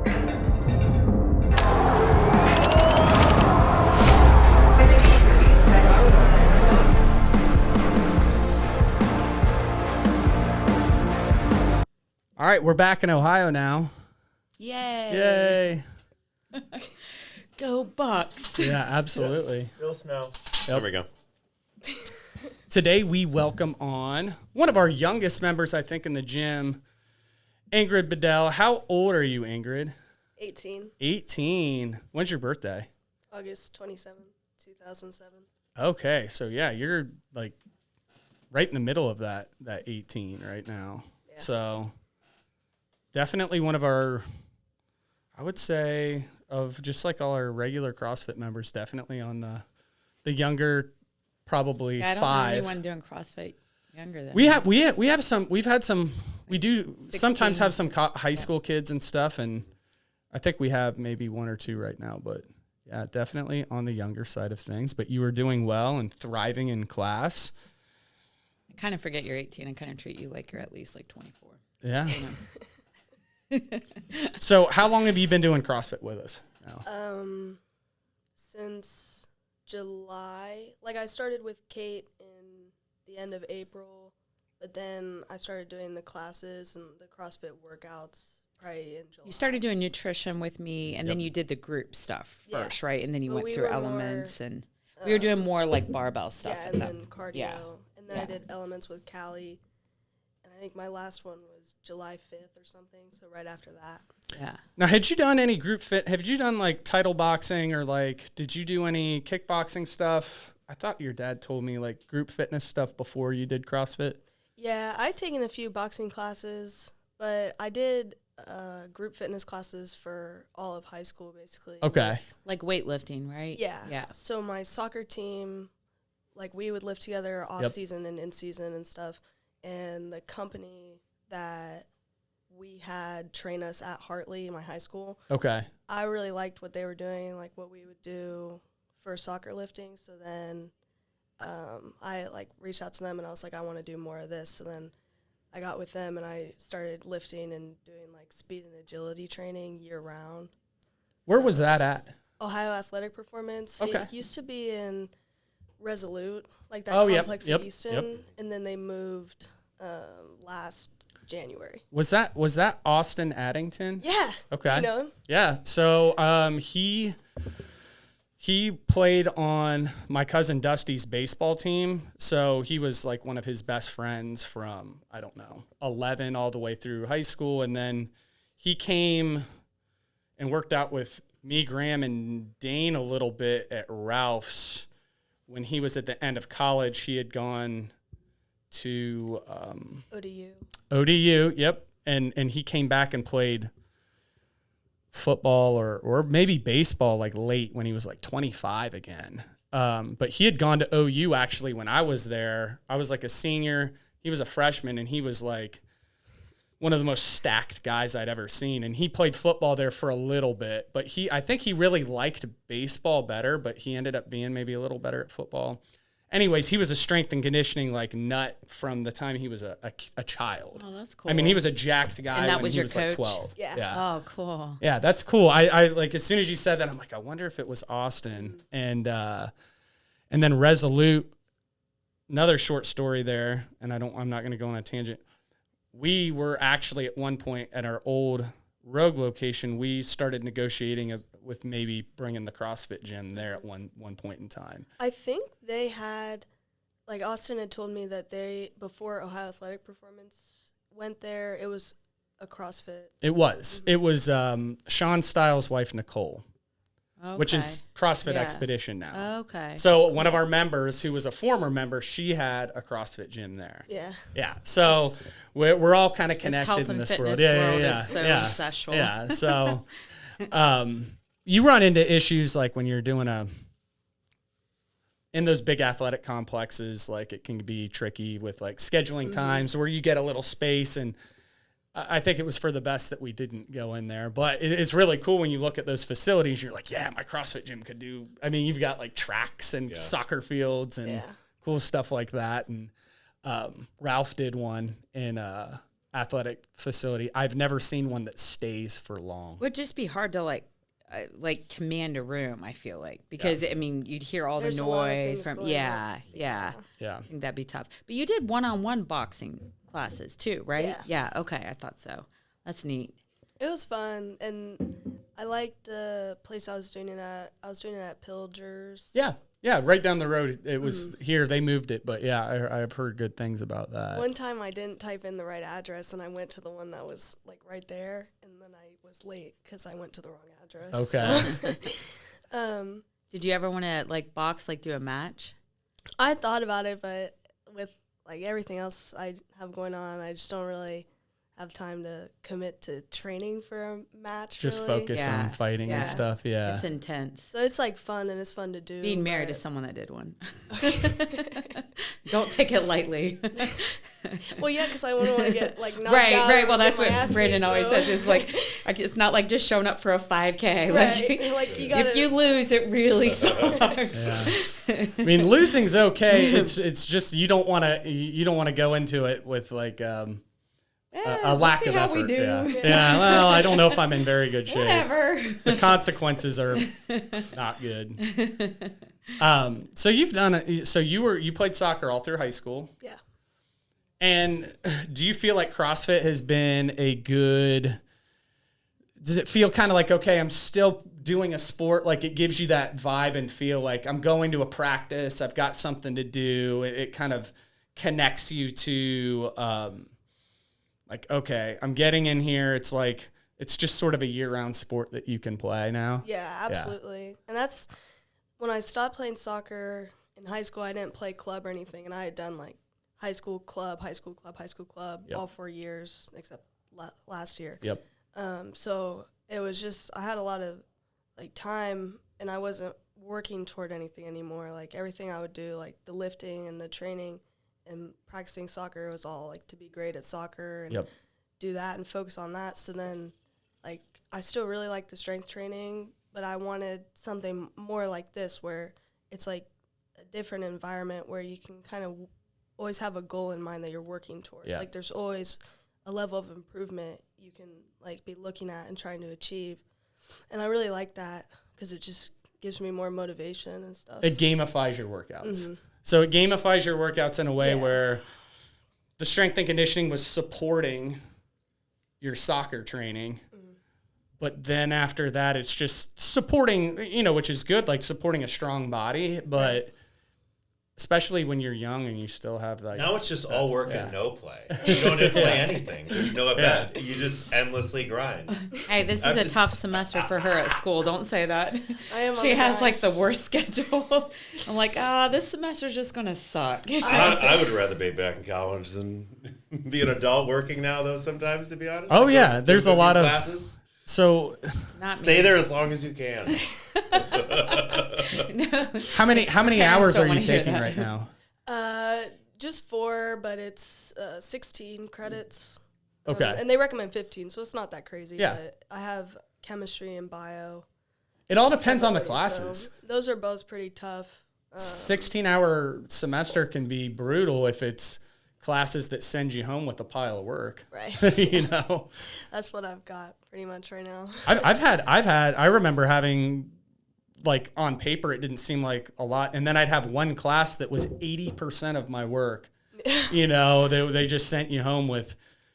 All right, we're back in Ohio now. Yay. Yay. Go Bucks. Yeah, absolutely. Still snow. Yep. There we go. Today we welcome on one of our youngest members, I think, in the gym, Ingrid Bidell. How old are you, Ingrid? 18. 18. When's your birthday? August 27, 2007. Okay, so yeah, you're like right in the middle of that 18 right now. Yeah. So definitely one of our, I would say, of just like all our regular CrossFit members, definitely on the younger, probably Yeah, I don't 5. know anyone doing CrossFit younger than We have some. We've had some. We do 16. sometimes have some high school kids and stuff, and I think we have maybe 1 or 2 right now. But yeah, definitely on the younger side of things. But you were doing well and thriving in class. I kind of forget you're 18 and kind of treat you like you're at least like 24. Yeah. So, you know. So how long have you been doing CrossFit with us now? Since July. Like, I started with Kate in the end of April, but then I started doing the classes and the CrossFit workouts probably in July. You started doing nutrition with me, and then you did the group stuff first, right? And then you But went we through were elements, and we were doing more like barbell stuff. Yeah, and then cardio. Yeah. And then I did elements with Callie. And I think my last one was July 5th or something, so right after that. Yeah. Now, had you done any group fit? Have you done like title boxing or like, did you do any kickboxing stuff? I thought your dad told me like group fitness stuff before you did CrossFit. Yeah, I'd taken a few boxing classes, but I did group fitness classes for all of high school, basically. Okay. Like weightlifting, right? Yeah. Yeah. So my soccer team, like, we would lift together off season and in season and stuff. And the company that we had train us at Hartley, my high school. Okay. I really liked what they were doing, like what we would do for soccer lifting. So then I like reached out to them and I was like, I want to do more of this. So then I got with them and I started lifting and doing like speed and agility training year round. Where was that at? Ohio Athletic Performance. Okay. It used to be in Resolute, like that Oh, yep, complex yep, in Easton, yep. and then they moved last January. Was that Austin Addington? Yeah. Okay. You know him? Yeah. So he played on my cousin Dusty's baseball team. So he was like one of his best friends from, I don't know, 11 all the way through high school. And then he came and worked out with me, Graham, and Dane a little bit at Ralph's. When he was at the end of college, he had gone to ODU, yep. And he came back and played football or maybe baseball like late when he was like 25 again. But he had gone to OU actually when I was there. I was like a senior. He was a freshman, and he was like one of the most stacked guys I'd ever seen. And he played football there for a little bit, but I think he really liked baseball better, but he ended up being maybe a little better at football. Anyways, he was a strength and conditioning like nut from the time he was a child. Oh, that's cool. I mean, he was a jacked guy And that when was he your was coach? like 12. Yeah. Oh, cool. Yeah, that's cool. I like, as soon as you said that, I'm like, I wonder if it was Austin. And then Resolute, another short story there, and I'm not going to go on a tangent. We were actually at one point at our old Rogue location, we started negotiating with maybe bringing the CrossFit gym there at one point in time. I think they had, like, Austin had told me that before Ohio Athletic Performance went there, it was a CrossFit. It was. Mm-hmm. It was Sean Stiles' wife, Nicole, Okay. which is CrossFit Yeah. Expedition now. Okay. So one of our members, who was a former member, she had a CrossFit gym there. Yeah. Yeah. So we're all kind of This connected health in and this fitness world. Yeah, world yeah, is so yeah. special. Yeah. So you run into issues like when you're doing in those big athletic complexes, like it can be tricky with like scheduling times where you get a little space, and I think it was for the best that we didn't go in there. But it's really cool when you look at those facilities. You're like, yeah, my CrossFit gym could do. I mean, you've got like tracks and soccer fields and cool stuff like that. And Ralph did one in athletic facility. I've never seen one that stays for long. Would just be hard to like command a room, I feel like, because I mean, you'd hear all There's the a lot of noise things from, going yeah. Yeah. I think that'd be tough. But you did one-on-one boxing classes too, right? Yeah. Okay. I thought so. That's neat. It was fun, and I liked the place I was doing it at. I was doing it at Pilgers. Yeah, right down the road. It was here. They moved it, but yeah, I've heard good things about that. One time I didn't type in the right address, and I went to the one that was like right there, and then I was late because I went to the wrong address. Okay. So, Did you ever want to like box, like do a match? I thought about it, but with like everything else I have going on, I just don't really have time to commit to training for a match. Just really. focus on fighting and stuff. Yeah. It's intense. So it's like fun and it's fun to do. Being married to someone that did one. Don't take it lightly. Well, yeah, because I wouldn't want to get like knocked Right. out. Well, that's get my what ass Brandon beat, always so- says is like, it's not like just showing up for a 5K. Right. Like you gotta, If you lose, it really sucks. Yeah. I mean, losing's okay. It's just you don't want to go into it with like a lack of effort. Yeah. Well, I don't know if I'm in very good shape. Whatever. The consequences are not good. So you've done it. So you played soccer all through high school. Yeah. And do you feel like CrossFit has been a good? Does it feel kind of like, okay, I'm still doing a sport? Like it gives you that vibe and feel like I'm going to a practice. I've got something to do. It kind of connects you to like, okay, I'm getting in here. It's like, it's just sort of a year-round sport that you can play now. Yeah, absolutely. And that's when I stopped playing soccer in high school. I didn't play club or anything, and I had done like high school club, Yep. all 4 years except last year. Yep. So it was just I had a lot of like time, and I wasn't working toward anything anymore. Like everything I would do, like the lifting and the training and practicing soccer, was all like to be great at soccer and do that and focus on that. So then, like I still really like the strength training, but I wanted something more like this, where it's like a different environment where you can kind of always have a goal in mind that you're working towards. Yeah. Like there's always a level of improvement you can like be looking at and trying to achieve. And I really like that because it just gives me more motivation and stuff. It gamifies your workouts. Mm-hmm. So it gamifies your workouts in a way Yeah. where the strength and conditioning was supporting your soccer training. But then after that, it's just supporting, which is good, like supporting a strong body. But especially when you're young and you still have like. Now it's just all work and no play. You don't have to play anything. There's no event. You just endlessly grind. Hey, this is a tough semester for her at school. Don't say that. She has like the worst schedule. I'm like, this semester's just going to suck. I would rather be back in college than be an adult working now, though, sometimes, to be honest. Oh, yeah. There's a lot of. Classes. So. Stay there as long as you can. No. How many hours are you taking right now? Just 4, but it's 16 credits. Okay. And they recommend 15, so it's not that crazy. Yeah. But I have chemistry and bio. It all depends on the separately, classes. so those are both pretty tough. 16-hour semester can be brutal if it's classes that send you home with a pile of work. Right. That's what I've got pretty much right now. I remember having, like, on paper, it didn't seem like a lot. And then I'd have one class that was 80% of my work. They just sent you home with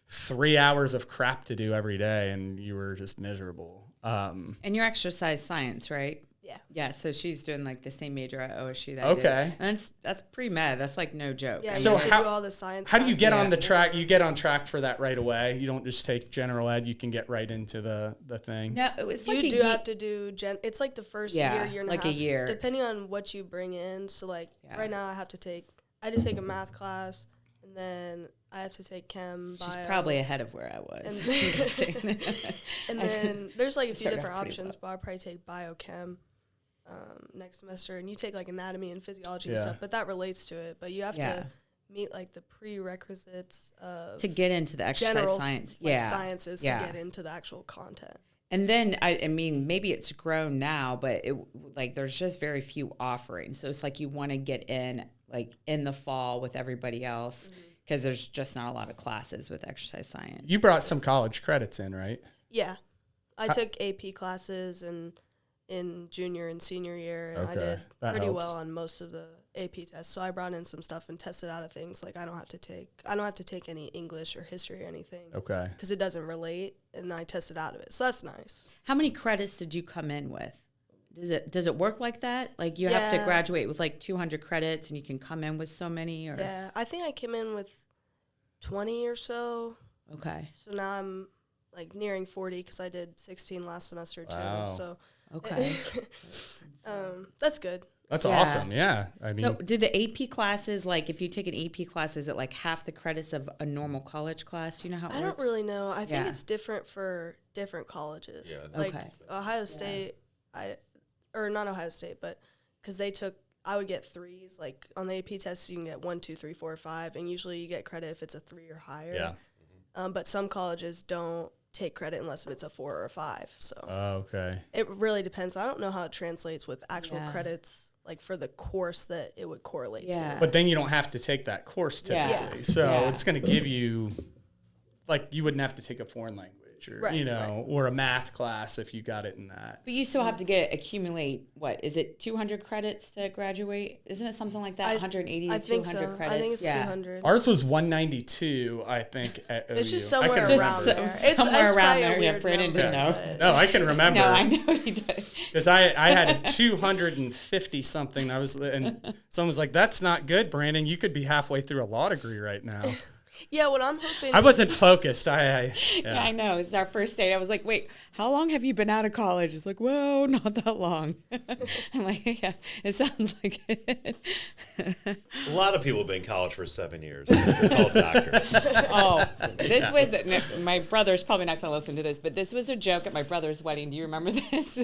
3 hours of crap to do every day, and you were just miserable. And you're exercise science, right? Yeah. Yeah, so she's doing like the same major at OSU that Okay. I did. And that's pre-med. That's like no joke. Yeah, So you have to how- do all the science How do you classes get on the after. track? You get on track for that right away. You don't just take general ed. You can get right into the thing. No, it was like You a do ye- have to do it's like the first Yeah, year and like a a half, year. depending on what you bring in. So like Yeah. right now I just take a math class, and then I have to take chem, bio. She's probably ahead of where I was. And and then there's like a few started different off pretty options, but I'll probably take biochem next semester, and you take like anatomy and physiology Yeah. and stuff, but that relates to it. But you have Yeah. to meet like the prerequisites of to get into the exercise general science. sciences Yeah. to get into the actual content. And then, I mean, maybe it's grown now, but there's just very few offerings. So it's like you want to get in, like, in the fall with everybody else, because there's just not a lot of classes with exercise science. You brought some college credits in, right? Yeah. I took AP classes in junior and senior year, and I did pretty well on most of the AP tests. So I brought in some stuff and tested out of things like I don't have to take any English or history or anything. Okay. Because it doesn't relate, and I tested out of it. So that's nice. How many credits did you come in with? Does it work like that? Like you have to graduate with like 200 credits and you can come in with so many? Or? Yeah, I think I came in with 20 or so. Okay. So now I'm like nearing 40 because I did 16 last semester too. Wow. So okay. That's good. That's awesome. Yeah. I mean, so did the AP classes, like if you take an AP class, is it like half the credits of a normal college class? You know how it works? I don't really know. I think it's different for different colleges. Yeah. Like Ohio State, or not Ohio State, but because I would get threes. Like on the AP tests, you can get 1, 2, 3, 4, 5, and usually you get credit if it's a 3 or higher. Yeah. But some colleges don't take credit unless if it's a 4 or a 5. So okay. it really depends. I don't know how it translates with actual credits, like for the course that it would correlate to. But then you don't have to take that course typically. So it's going to give you, like, you wouldn't have to take a foreign language or, or a math class if you got it in that. But you still have to accumulate, what, is it 200 credits to graduate? Isn't it something like that? 180 to 200 credits? I think it's 200. Ours was 192, I think, at OU. It's just somewhere around there. Somewhere around there. Yeah, Brandon didn't know. No, I can remember. No, I know he does. Because I had 250 something. And someone was like, "That's not good, Brandon. You could be halfway through a law degree right now." Yeah, what I'm hoping. I wasn't focused. Yeah, I know. It's our first day. I was like, "Wait, how long have you been out of college?" It's like, "Well, not that long." I'm like, "Yeah, it sounds like it." A lot of people have been in college for 7 years. They're called doctors. This was my brother's probably not going to listen to this, but this was a joke at my brother's wedding. Do you remember this?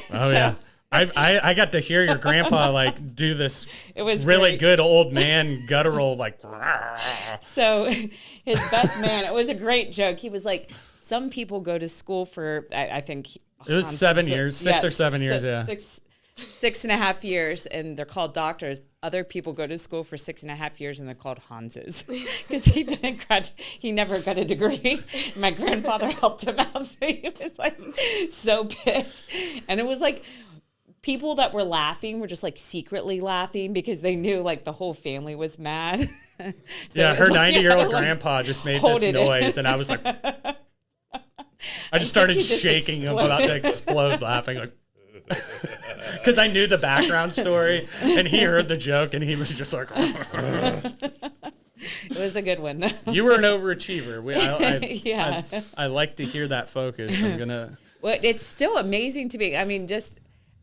Yeah. I got to hear your grandpa like do this. It was really good old man guttural like. So his best man. It was a great joke. He was like, some people go to school for I think it was 7 years, 6 or 7 years. Yeah, 6.5 years, and they're called doctors. Other people go to school for 6.5 years, and they're called Hanses because he didn't graduate. He never got a degree. My grandfather helped him out, so he was like so pissed, and it was like. People that were laughing were just like secretly laughing because they knew like the whole family was mad. Her 90-year-old grandpa just made this noise, and I was like, I just started shaking. I'm about to explode laughing, like, because I knew the background story, and he heard the joke, and he was just like, It was a good one. You were an overachiever. I like to hear that focus. I'm gonna. Well, it's still amazing to me. I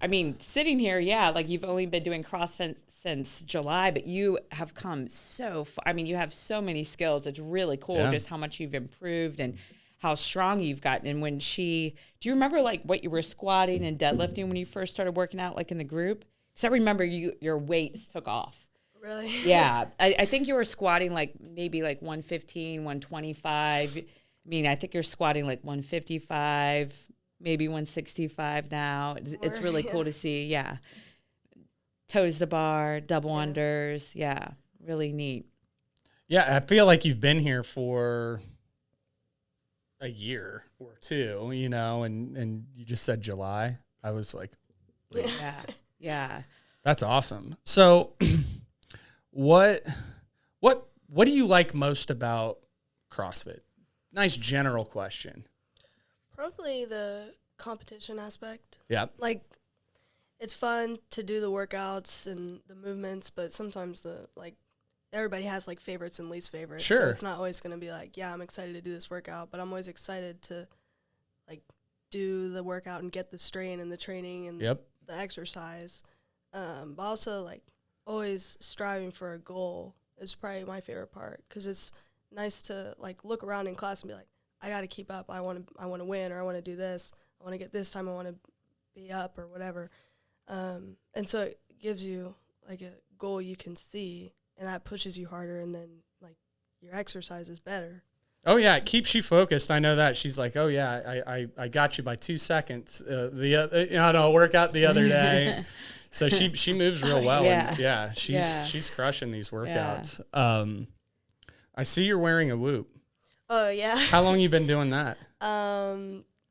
mean, sitting here, like you've only been doing CrossFit since July, but you have come so far. I mean, you have so many skills. It's really cool just how much you've improved and how strong you've gotten. And do you remember like what you were squatting and deadlifting when you first started working out, like in the group? Because I remember your weights took off. Really? Yeah. I think you were squatting like maybe like 115, 125. I mean, I think you're squatting like 155. Maybe 165 now. It's really cool to see. Yeah. Toes to bar, double unders. Yeah. Really neat. Yeah. I feel like you've been here for a year or two, and you just said July. I was like, yeah. That's awesome. So what do you like most about CrossFit? Nice general question. Probably the competition aspect. Yeah. Like, it's fun to do the workouts and the movements, but sometimes everybody has like favorites and least favorites. Sure. So it's not always going to be like, yeah, I'm excited to do this workout, but I'm always excited to like do the workout and get the strain and the training and the exercise. But also like always striving for a goal is probably my favorite part because it's nice to like look around in class and be like, I got to keep up. I want to win, or I want to do this. I want to get this time. I want to be up or whatever. And so it gives you like a goal you can see, and that pushes you harder. And then like your exercise is better. Oh yeah, it keeps you focused. I know that. She's like, oh yeah, I got you by 2 seconds. Workout the other day. So she moves real well. Yeah. And she's crushing these workouts. I see you're wearing a Whoop. Oh yeah. How long you been doing that?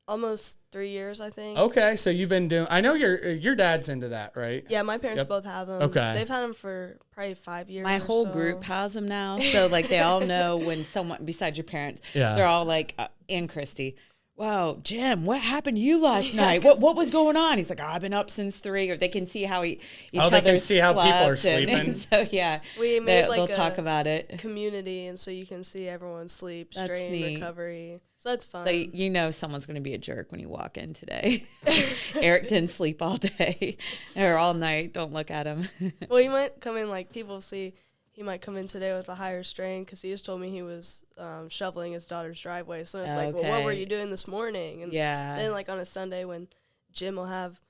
Almost 3 years, I think. Okay, so you've been doing. I know your dad's into that, right? Yeah, my parents Yep. both have them. Okay. They've had them for probably 5 years. My or whole so. group has them now. So, like, they all know when someone, besides your parents, Yeah. they're all like, and Christy, wow, Jim, what happened to you last night? What was going on? He's like, I've been up since 3. Or they can see how each other they can see how people are slept, sleeping. so, yeah, We made they'll like talk a about it. community, and so you can see everyone's sleep, That's strain, neat. recovery. So that's fun. So you know someone's going to be a jerk when you walk in today. Eric didn't sleep all day or all night. Don't look at him. Well, he might come in, like, people see he might come in today with a higher strain because he just told me he was shoveling his daughter's driveway. So it's like, well, what were Okay. you doing this morning? And Yeah. then, like, on a Sunday when Jim will have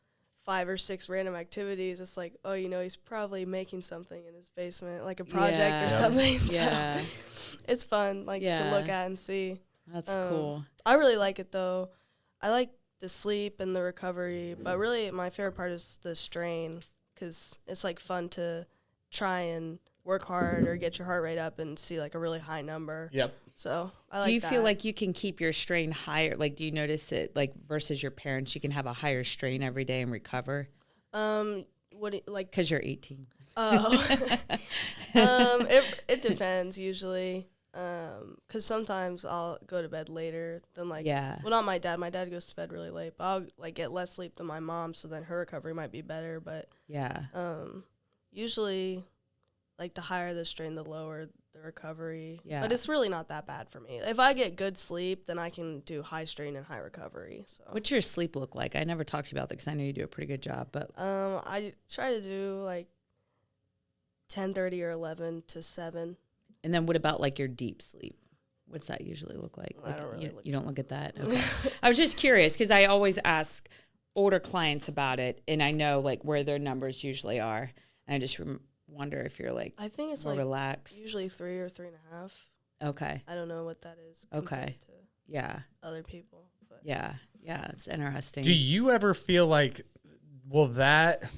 5 or 6 random activities, it's like, oh, you know, he's probably making something in his basement, like a project Yeah. or something. Yeah. So it's fun, like, to Yeah. look at and see. That's cool. I really like it, though. I like the sleep and the recovery, but really my favorite part is the strain because it's, like, fun to try and work hard or get your heart rate up and see, like, a really high number. Yep. So I like Do you that. feel like you can keep your strain higher? Like, do you notice it, like, versus your parents, you can have a higher strain every day and recover? What do you, like, Because you're 18. oh, it depends usually. Because sometimes I'll go to bed later than, like, Yeah. well, not my dad. My dad goes to bed really late, but I'll, like, get less sleep than my mom, so then her recovery might be better. But Yeah. usually, like, the higher the strain, the lower the recovery. Yeah. But it's really not that bad for me. If I get good sleep, then I can do high strain and high recovery. So What's your sleep look like? I never talked to you about that because I know you do a pretty good job. But I try to do, like, 10:30 or 11 to 7. and then what about like your deep sleep? What's that usually look like? I don't really you don't look at that. Okay. I was just curious because I always ask older clients about it, and I know like where their numbers usually are, and I just wonder if you're like I think it's more like relaxed. usually 3 or 3.5. Okay. I don't know what that is. Okay. compared To Yeah. other people. But Yeah. Yeah. It's interesting. Do you ever feel like, will that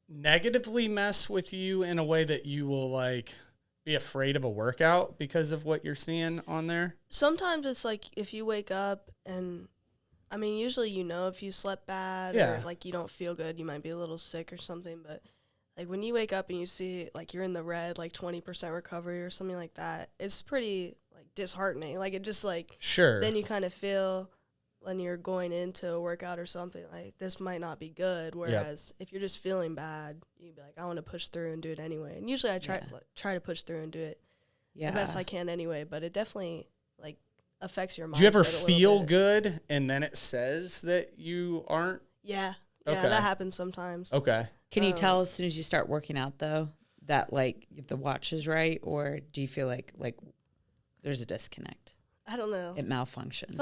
negatively mess with you in a way that you will, like, be afraid of a workout because of what you're seeing on there? sometimes it's like if you wake up and, I mean, usually you know if you slept bad Yeah. or, like, you don't feel good, you might be a little sick or something. But, like, when you wake up and you see, like, you're in the red, like 20% recovery or something like that, it's pretty, like, disheartening. Like, it just, like, Sure. then you kind of feel when you're going into a workout or something, like, this might not be good. Whereas if you're just feeling bad, you'd be like, I want to push through and do it anyway. And usually I try to push through and do it yeah. the best I can anyway, but it definitely, like, affects your mindset. Do you ever a little feel bit. good and then it says that you aren't? Yeah. Okay. Yeah, that happens sometimes. Okay. Can you tell as soon as you start working out though that like if the watch is right, or do you feel like there's a disconnect? I don't know. It malfunctions.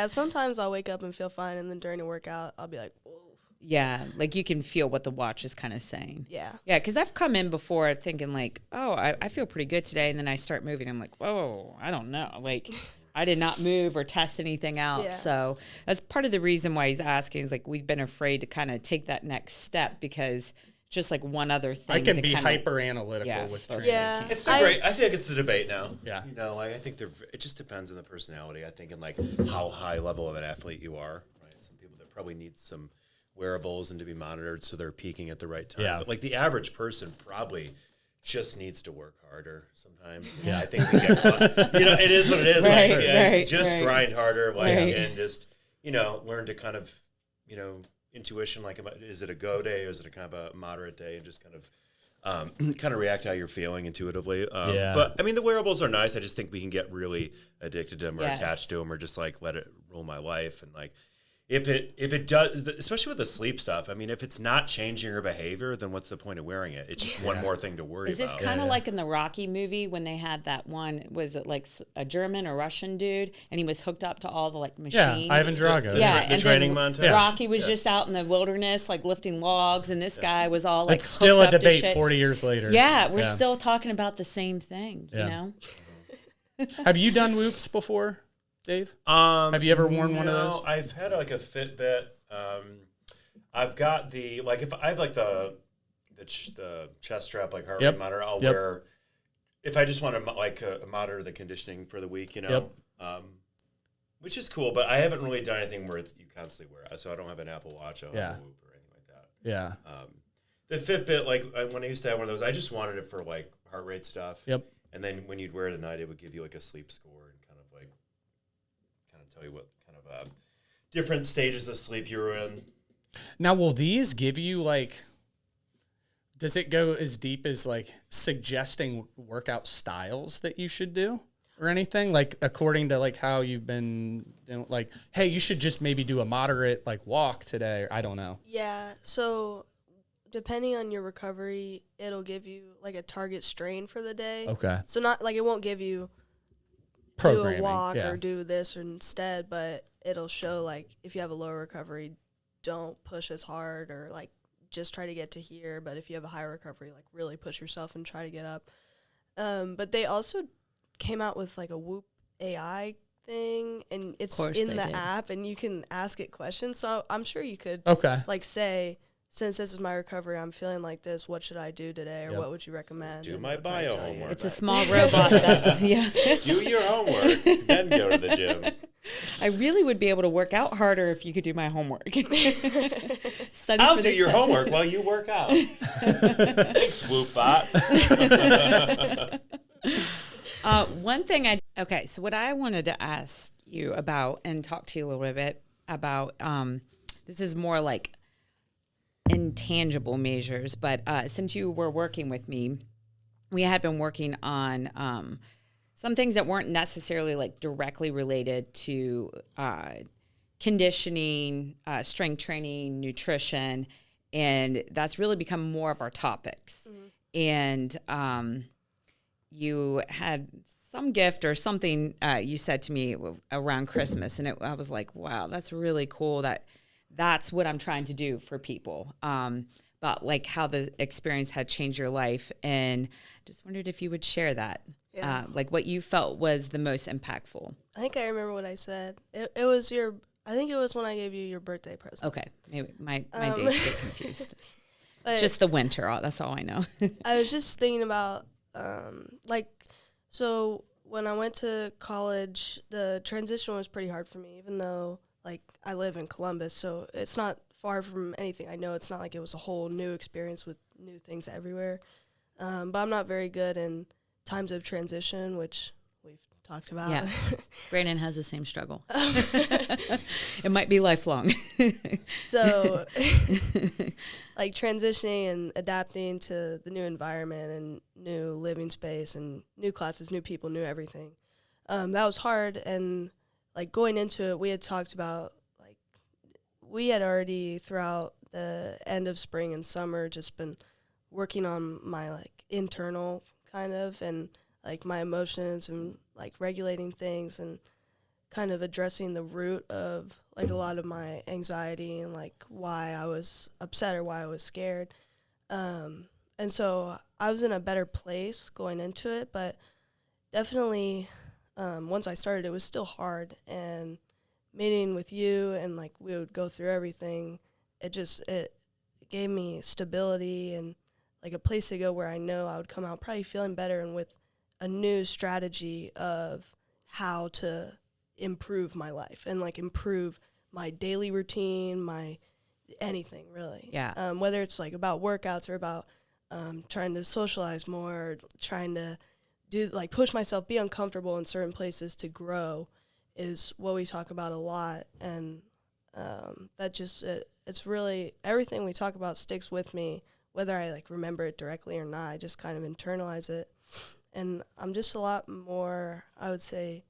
Sometimes I'll wake up and feel fine, and then during a workout, I'll be like, whoa. Yeah, like you can feel what the watch is kind of saying. Yeah. Yeah, because I've come in before thinking like, oh, I feel pretty good today, and then I start moving. I'm like, whoa, I don't know. Like, I did not move or test anything out. Yeah. So that's part of the reason why he's asking is like we've been afraid to kind of take that next step because just like one other thing. I can to be kinda- hyper analytical Yeah. with training. Yeah. It's the great. I feel like it's the debate now. Yeah. You know, like I think it just depends on the personality. I think and like how high level of an athlete you are. Right. Some people that probably need some wearables and to be monitored so they're peaking at the right time. Yeah. But like the average person probably just needs to work harder sometimes. Yeah. I think we get caught. You know, it is what it is. Right, like right, just right. grind harder, like Right. and just learn to kind of intuition. Like, is it a go day or is it a kind of a moderate day, and just kind of react how you're feeling intuitively. Yeah. But I mean, the wearables are nice. I just think we can get really addicted to them or Yes. attached to them or just like let it rule my life. And like, if it does, especially with the sleep stuff, I mean, if it's not changing your behavior, then what's the point of wearing it? It's just one more thing to worry Is this about. kind of like in the Rocky movie when they had that one? Was it like a German or Russian dude, and he was hooked up to all the like machines? Yeah, Ivan Drago. Yeah, the and training then montage. Rocky was just out in the wilderness, like lifting logs, and this guy was all like It's still a hooked up to debate shit. 40 years later. Yeah, we're still talking about the same thing. Yeah. You know? Have you done whoops before, Dave? Have you ever worn one of those? No, I've had like a Fitbit. I've got if I have like the chest strap, like heart rate Yep. monitor, I'll Yep. wear if I just want to monitor the conditioning for the week, Yep. Which is cool, but I haven't really done anything where you constantly wear it. So I don't have an Apple Watch, I don't have a Whoop or anything like that. Yeah. The Fitbit, like when I used to have one of those, I just wanted it for like heart rate stuff. Yep. And then when you'd wear it at night, it would give you like a sleep score and kind of tell you what kind of different stages of sleep you were in. Now, will these give you like, does it go as deep as like suggesting workout styles that you should do or anything? Like according to like how you've been doing, like, hey, you should just maybe do a moderate like walk today. Or I don't know. Yeah. So depending on your recovery, it'll give you like a target strain for the day. Okay. So not like it won't give you do a walk or do this instead, but it'll show like if you have a low recovery, don't push as hard or like just try to get to here. But if you have a high recovery, like really push yourself and try to get up. But they also came out with like a Whoop AI thing, and it's in the app, and you can ask it questions. So I'm sure you could like say, since this is my recovery, I'm feeling like this, what should I do today, or what would you recommend? Do my bio homework. It's a small robot. Do your homework, then go to the gym. I really would be able to work out harder if you could do my homework. I'll do your homework while you work out. Thanks, Whoopbot. One thing so what I wanted to ask you about and talk to you a little bit about, this is more like intangible measures, but since you were working with me, we had been working on some things that weren't necessarily like directly related to conditioning, strength training, nutrition, and that's really become more of our topics. Mm-hmm. And you had some gift or something you said to me around Christmas, and I was like, wow, that's really cool. That's what I'm trying to do for people. About like how the experience had changed your life, and just wondered if you would share that. Yeah. Like what you felt was the most impactful. I think I remember what I said. It was I think it was when I gave you your birthday present. Okay. Maybe my dates get confused. Just the winter. That's all I know. I was just thinking about, so when I went to college, the transition was pretty hard for me, even though, like, I live in Columbus, so it's not far from anything I know. It's not like it was a whole new experience with new things everywhere. But I'm not very good in times of transition, which we've talked about. Yeah. Brandon has the same struggle. It might be lifelong. So, like, transitioning and adapting to the new environment and new living space and new classes, new people, new everything. That was hard. And, like, going into it, we had talked about, like, we had already throughout the end of spring and summer just been working on my, like, internal kind of, and like my emotions and like regulating things and kind of addressing the root of like a lot of my anxiety and like why I was upset or why I was scared. And so I was in a better place going into it, but definitely once I started, it was still hard. And meeting with you and like we would go through everything, it gave me stability and like a place to go where I know I would come out probably feeling better and with a new strategy of how to improve my life and like improve my daily routine, my anything really. Yeah. Whether it's like about workouts or about trying to socialize more, trying to do like push myself, be uncomfortable in certain places to grow is what we talk about a lot. And that just, it's really, everything we talk about sticks with me. Whether I like remember it directly or not, I just kind of internalize it. And I'm just a lot more, I would say,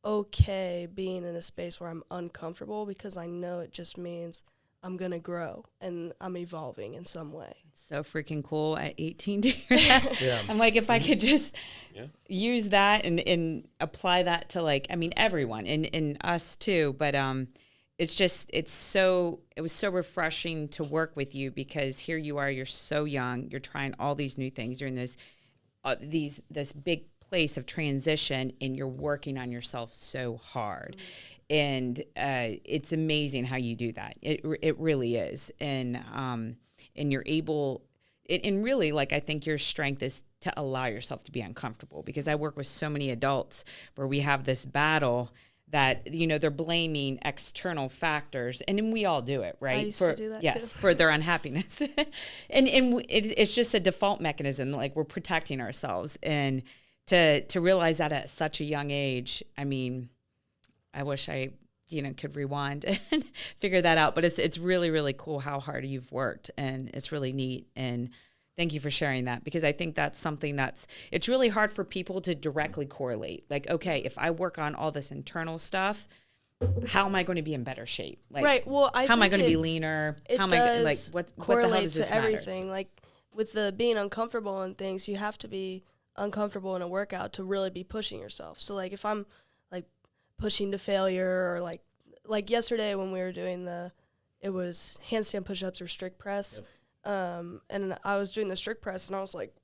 okay being in a space where I'm uncomfortable because I know it just means I'm going to grow and I'm evolving in some way. It's so freaking cool at 18 to hear that. Yeah. I'm like, if I could just use that and apply that to like, I mean, everyone and us too. But it was so refreshing to work with you because here you are, you're so young, you're trying all these new things, you're in this big place of transition and you're working on yourself so hard. And it's amazing how you do that. It really is. And you're able, and really, like, I think your strength is to allow yourself to be uncomfortable, because I work with so many adults where we have this battle that, you know, they're blaming external factors, and then we all do it, right? I used to do that too. For their unhappiness. and it's just a default mechanism, like we're protecting ourselves. And to realize that at such a young age, I mean, I wish I, you know, could rewind and figure that out. But it's really, really cool how hard you've worked, and it's really neat. And thank you for sharing that, because I think that's something it's really hard for people to directly correlate. Like, okay, if I work on all this internal stuff, how am I going to be in better shape? Like, right. Well, how am I going to be leaner? It how am does I like what the hell correlate does this to matter? everything. Like with the being uncomfortable and things, you have to be uncomfortable in a workout to really be pushing yourself. So like if I'm like pushing to failure, or like yesterday when we were doing it was handstand push-ups or strict press. Yep. And I was doing the strict press, and I was like,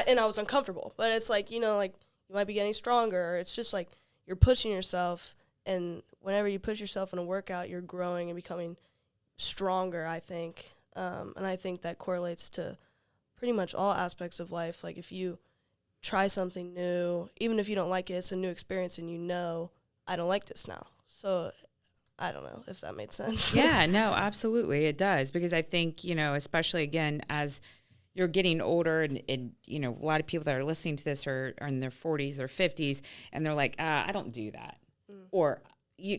and I was uncomfortable. But it's like, you know, like you might be getting stronger. It's just like you're pushing yourself, and whenever you push yourself in a workout, you're growing and becoming stronger, I think. And I think that correlates to pretty much all aspects of life. Like if you try something new, even if you don't like it, it's a new experience, and you know, I don't like this now. So I don't know if that made sense. Yeah, no, absolutely. It does. Because I think, you know, especially again, as you're getting older, and you know, a lot of people that are listening to this are in their 40s or 50s, and they're like, I don't do that. Or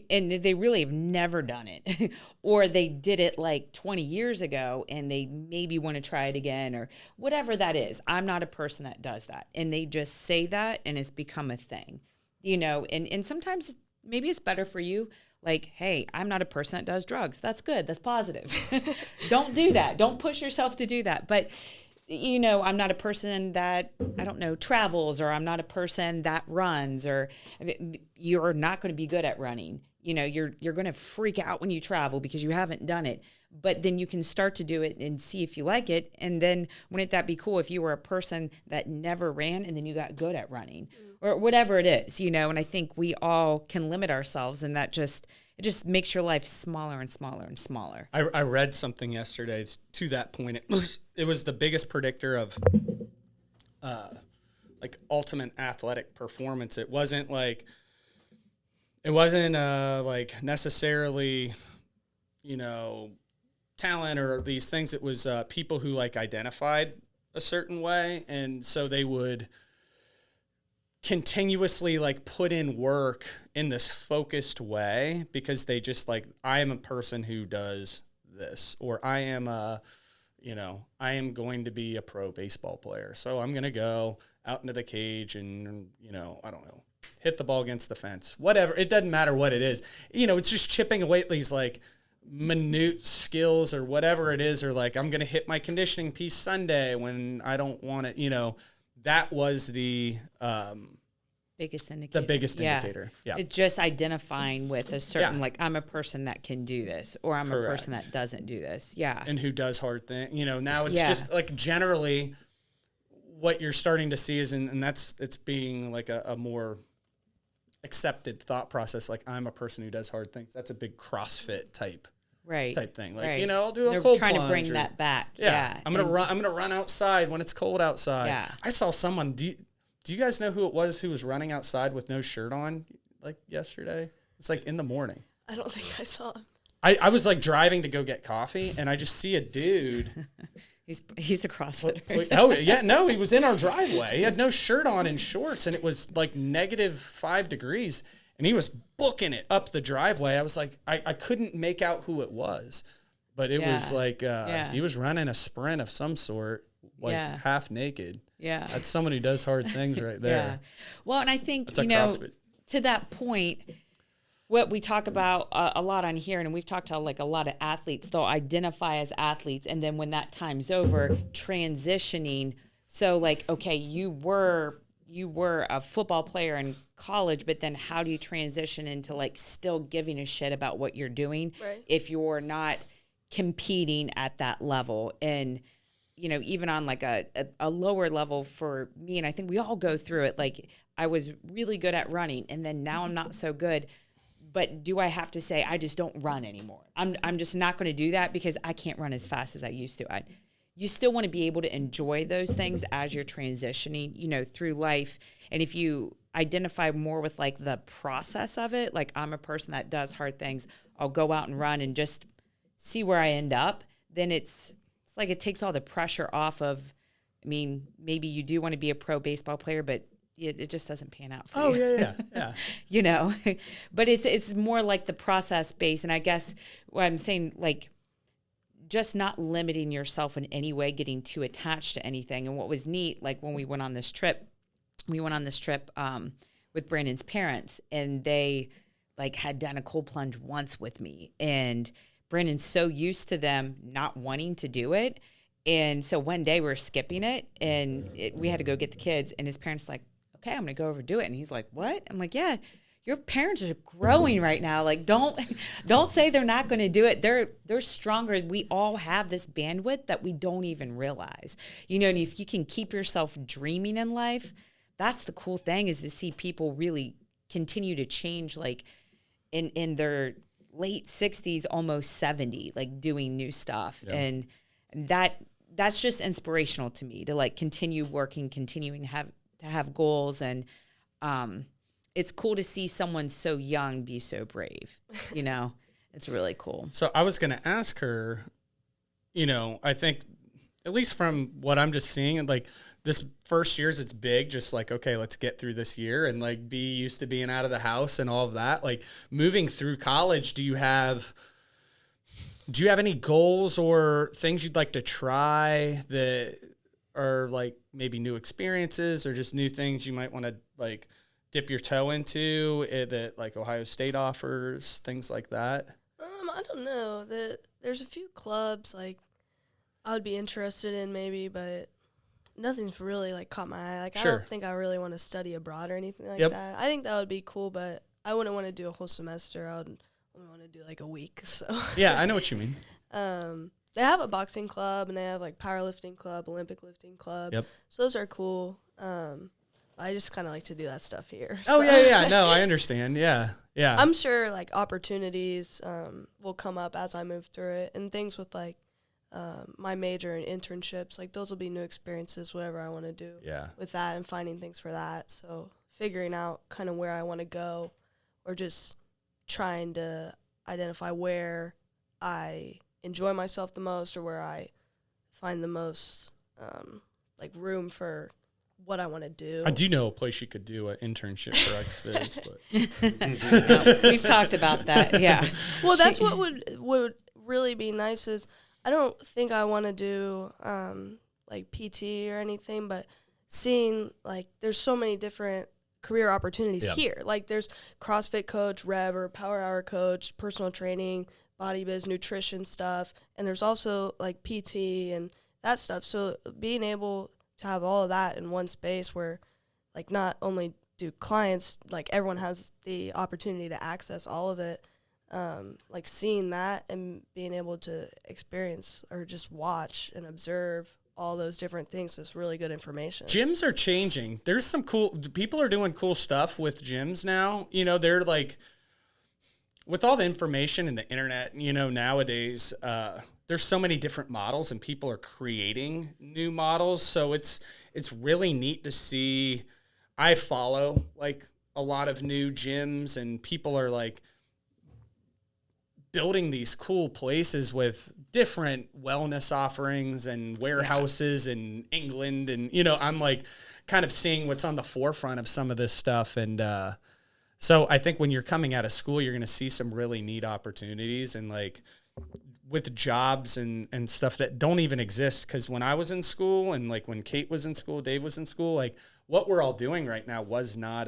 and they really have never done it, or they did it like 20 years ago and they maybe want to try it again, or whatever that is. I'm not a person that does that. And they just say that, and it's become a thing, you know, and sometimes maybe it's better for you. Like, hey, I'm not a person that does drugs. That's good. That's positive. Don't do that. Don't push yourself to do that. But, you know, I'm not a person that, I don't know, travels, or I'm not a person that runs, or you're not going to be good at running. You know, you're going to freak out when you travel because you haven't done it. But then you can start to do it and see if you like it. And then wouldn't that be cool if you were a person that never ran and then you got good at running, or whatever it is, you know? And I think we all can limit ourselves, and that it just makes your life smaller and smaller and smaller. I read something yesterday to that point. It was the biggest predictor of like ultimate athletic performance. It wasn't like necessarily, you know, talent or these things. It was people who like identified a certain way, and so they would continuously like put in work in this focused way, because they just like, I am a person who does this, or I am going to be a pro baseball player, so I'm going to go out into the cage and, you know, I don't know, hit the ball against the fence, whatever. It doesn't matter what it is. You know, it's just chipping away at these like minute skills or whatever it is, or like, I'm going to hit my conditioning piece Sunday when I don't want it, you know. That was the biggest indicator. The biggest indicator. Yeah. It's just identifying with a certain, like, I'm a person that can do this, or I'm a person that doesn't do this. Yeah. And who does hard things. You know, now it's just like generally what you're starting to see is, and it's being like a more accepted thought process. Like, I'm a person who does hard things. That's a big CrossFit type thing. Like, you know, I'll do a cold plunge. They're trying to bring that back. Yeah. I'm gonna run outside when it's cold outside. Yeah. I saw someone. Do you guys know who it was who was running outside with no shirt on, like yesterday? It's like in the morning. I don't think I saw him. I was like driving to go get coffee, and I just see a dude. He's a CrossFitter. Oh yeah, no, he was in our driveway. He had no shirt on and shorts, and it was like -5 degrees. And he was booking it up the driveway. I was like, I couldn't make out who it was, but it was like he was running a sprint of some sort, like half naked. Yeah, that's someone who does hard things right there. Yeah, well, and I think that's CrossFit. To that point, what we talk about a lot on here, and we've talked to like a lot of athletes. They'll identify as athletes, and then when that time's over, transitioning. So like, okay, you were a football player in college, but then how do you transition into like still giving a shit about what you're doing if you're not competing at that level? And, you know, even on like a lower level for me, and I think we all go through it, like I was really good at running and then now I'm not so good, But do I have to say I just don't run anymore? I'm just not going to do that because I can't run as fast as I used to. You still want to be able to enjoy those things as you're transitioning, through life. And if you identify more with like the process of it, like I'm a person that does hard things, I'll go out and run and just see where I end up. Then it's like it takes all the pressure off of. I mean, maybe you do want to be a pro baseball player, but it just doesn't pan out for you. Oh, yeah. But it's more like the process based. And I guess what I'm saying, like, just not limiting yourself in any way, getting too attached to anything. And what was neat, like when we went on this trip with Brandon's parents, and they like had done a cold plunge once with me. And Brandon's so used to them not wanting to do it. And so one day we were skipping it, and we had to go get the kids, and his parents like, okay, I'm going to go over and do it. And he's like, what? I'm like, yeah, your parents are growing right now. Like, don't say they're not going to do it. They're stronger. We all have this bandwidth that we don't even realize, and if you can keep yourself dreaming in life, that's the cool thing, is to see people really continue to change, like in their late 60s, almost 70, like doing new stuff. Yeah. And that's just inspirational to me, to like continue working, continuing to have goals. And it's cool to see someone so young be so brave. It's really cool. So I was going to ask her, I think at least from what I'm just seeing, like this first year's, it's big, just like, okay, let's get through this year and like be used to being out of the house and all of that. Like moving through college, do you have any goals or things you'd like to try that are like maybe new experiences or just new things you might want to like dip your toe into that like Ohio State offers, things like that? I don't know. There's a few clubs like I would be interested in maybe, but nothing's really like caught my eye. Like Sure. I don't think I really want to study abroad or anything like Yep. that. I think that would be cool, but I wouldn't want to do a whole semester. I would only want to do like a week. So Yeah, I know what you mean. They have a boxing club and they have like powerlifting club, Olympic lifting club. Yep. So those are cool. I just kind of like to do that stuff here. Oh, so. yeah. No, I understand. Yeah. I'm sure like opportunities will come up as I move through it, and things with like my major and internships, like those will be new experiences, whatever I want to do with that, and finding things for that. So figuring out kind of where I want to go, or just trying to identify where I enjoy myself the most, or where I find the most like room for what I want to do. I do know a place you could do an internship for XFiz, but we've talked about that. Yeah. Well, that's what would really be nice is I don't think I want to do like PT or anything, but seeing like there's so many different career opportunities here. Like there's CrossFit coach, Rev, or Power Hour coach, personal training, body biz, nutrition stuff, and there's also like PT and that stuff. So being able to have all of that in one space where like not only do clients, like everyone has the opportunity to access all of it, like seeing that and being able to experience or just watch and observe all those different things is really good information. Gyms are changing. There's some people are doing cool stuff with gyms now. They're like, with all the information and the internet, nowadays, there's so many different models and people are creating new models. So it's really neat to see. I follow like a lot of new gyms, and people are like building these cool places with different wellness offerings and warehouses in England. And, I'm like kind of seeing what's on the forefront of some of this stuff. And, so I think when you're coming out of school, you're going to see some really neat opportunities and like with jobs and stuff that don't even exist. Cause when I was in school and like when Kate was in school, Dave was in school, like what we're all doing right now was not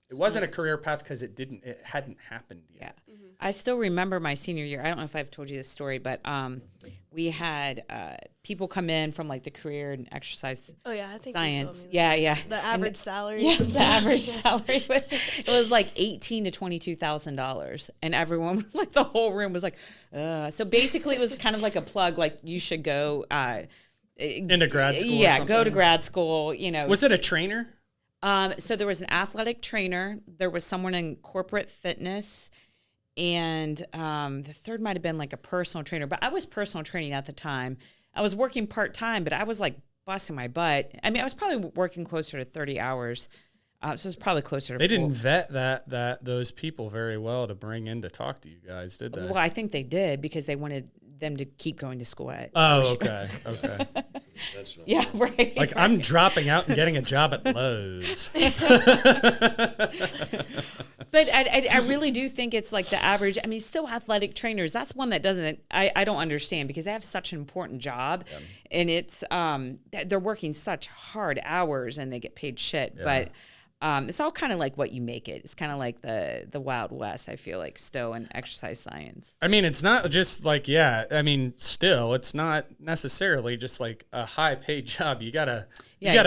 it wasn't a career path because it hadn't happened yet. Yeah. Mm-hmm. I still remember my senior year. I don't know if I've told you this story, but we had people come in from like the career and exercise I think science. You told me Yeah. The average salary. Yeah, the average salary. It was like $18,000 to $22,000, and everyone, like the whole room, was like, So basically, it was kind of like a plug. Like you should go into grad school. Yeah, go to grad school. Was it a trainer? So there was an athletic trainer. There was someone in corporate fitness. And the third might have been like a personal trainer. But I was personal training at the time. I was working part-time, but I was like busting my butt. I mean, I was probably working closer to 30 hours. So it was probably closer to They didn't vet those people very well to bring in to talk to you guys, did they? Well, I think they did because they wanted them to keep going to school at. Oh, okay. Okay. Yeah, right. Like, I'm dropping out and getting a job at Lowe's. But I really do think it's like the average. I mean, still athletic trainers. That's one that doesn't. I don't understand because they have such an important job, and it's they're working such hard hours and they get paid shit. Yeah. But it's all kind of like what you make it. It's kind of like the Wild West. I feel like still in exercise science. I mean, it's not just like, I mean, still, it's not necessarily just like a high paid job. You gotta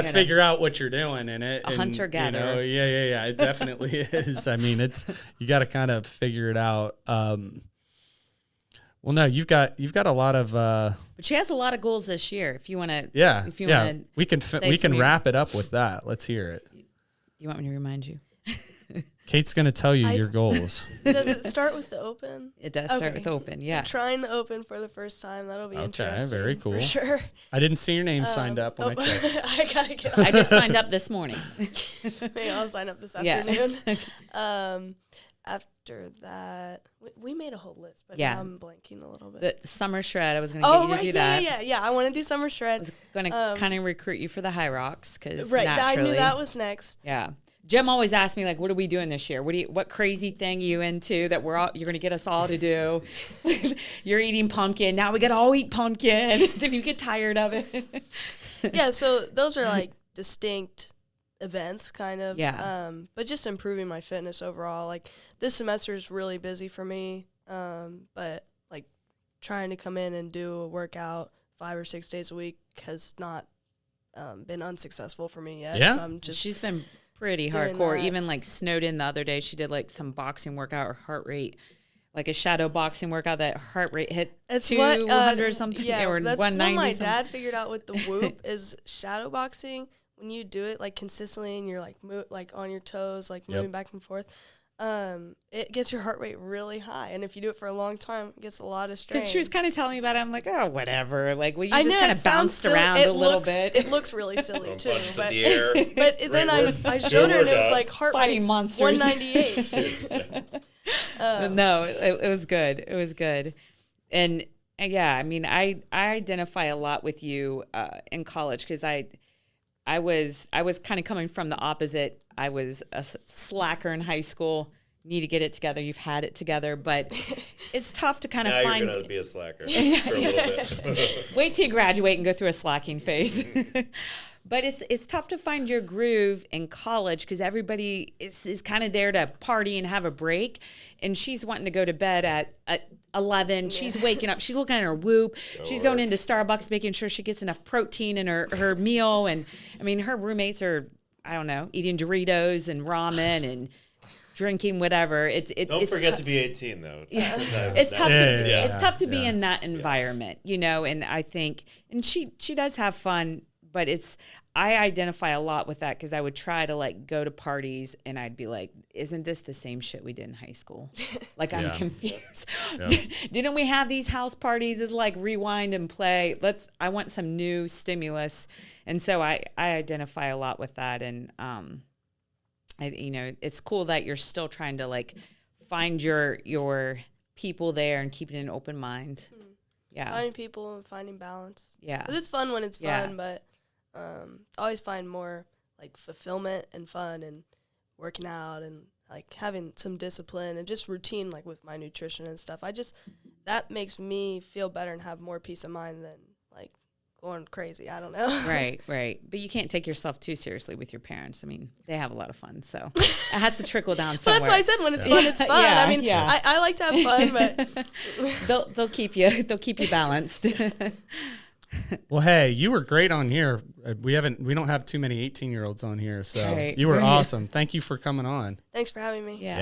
figure out what you're doing in it. A hunter-gatherer. You know, yeah. It definitely is. I mean, you got to kind of figure it out. Well, no, you've got a lot of. But she has a lot of goals this year. If you want to, we can wrap it up with that. Let's hear it. You want me to remind you? Kate's going to tell you your goals. Does it start with the Open? It does start with Open, yeah. I'm trying the Open for the first time. That'll be interesting. Okay, very cool. For sure. I didn't see your name signed up when I checked. I gotta get on. I just signed up this morning. Maybe I'll sign up this Yeah. afternoon. After that, we made a whole list, but now I'm blanking a little bit. The summer shred, I was going to get you to do that. Yeah. I want to do summer shred. I was going to kind of recruit you for the HYROX because I naturally. knew that was next. Yeah. Jim always asks me, like, what are we doing this year? What crazy thing you into that you're going to get us all to do? You're eating pumpkin. Now we got to all eat pumpkin. Then you get tired of it. Yeah, so those are like distinct events kind of. Yeah. But just improving my fitness overall. Like this semester is really busy for me. But like trying to come in and do a workout 5 or 6 days a week has not been unsuccessful for me yet. Yeah. So She's been pretty hardcore. Even like snowed in the other day. She did like some boxing workout or heart rate, like a shadow boxing workout that heart rate hit 200 something. Yeah, or that's 190 what my something. dad figured out with the whoop is shadow boxing. When you do it like consistently and you're like like on your toes, like moving back and forth, it gets your heart rate really high. And if you do it for a long time, it gets a lot of strain. Because she was kind of telling me about it. I'm like, oh, whatever. Like, well, you I just know, kind of bounced around a little bit. It looks really silly too. But, in the air. But then I showed her and it was like heart Fighting rate monsters. 198. No, it was good. It was good. And yeah, I mean, I identify a lot with you in college because I was kind of coming from the opposite. I was a slacker in high school. Need to get it together. You've had it together, but it's tough to kind of find. Now you're gonna be a slacker for a little bit. Wait till you graduate and go through a slacking phase. But it's tough to find your groove in college because everybody is kind of there to party and have a break. And she's wanting to go to bed at 11. Yeah. She's waking up. She's looking at her Whoop. She's going into Starbucks, making sure she gets enough protein in her meal. And, I mean, her roommates are, I don't know, eating Doritos and ramen and drinking whatever. Don't forget to be 18 though. Yeah. It's tough to be in that environment, you know. And I think, and she does have fun, but I identify a lot with that because I would try to like go to parties and I'd be like, isn't this the same shit we did in high school? Like I'm confused. Yeah. Didn't we have these house parties? Is like rewind and play. I want some new stimulus. And so I identify a lot with that. And it's cool that you're still trying to like find your people there and keeping an open mind. Yeah. Finding people and finding balance. Yeah. 'Cause it's fun when it's fun, but always find more like fulfillment and fun and working out and like having some discipline and just routine like with my nutrition and stuff. That makes me feel better and have more peace of mind than like going crazy. I don't know. Right. But you can't take yourself too seriously with your parents. I mean, they have a lot of fun, so it has to trickle down somewhere. Well, that's why I said when it's fun, it's fun. Yeah, I mean, I like to have fun, but they'll keep you balanced. Well, hey, you were great on here. We don't have too many 18-year-olds on here, so right, you were awesome. Thank you for coming on. thanks for having me. Yeah.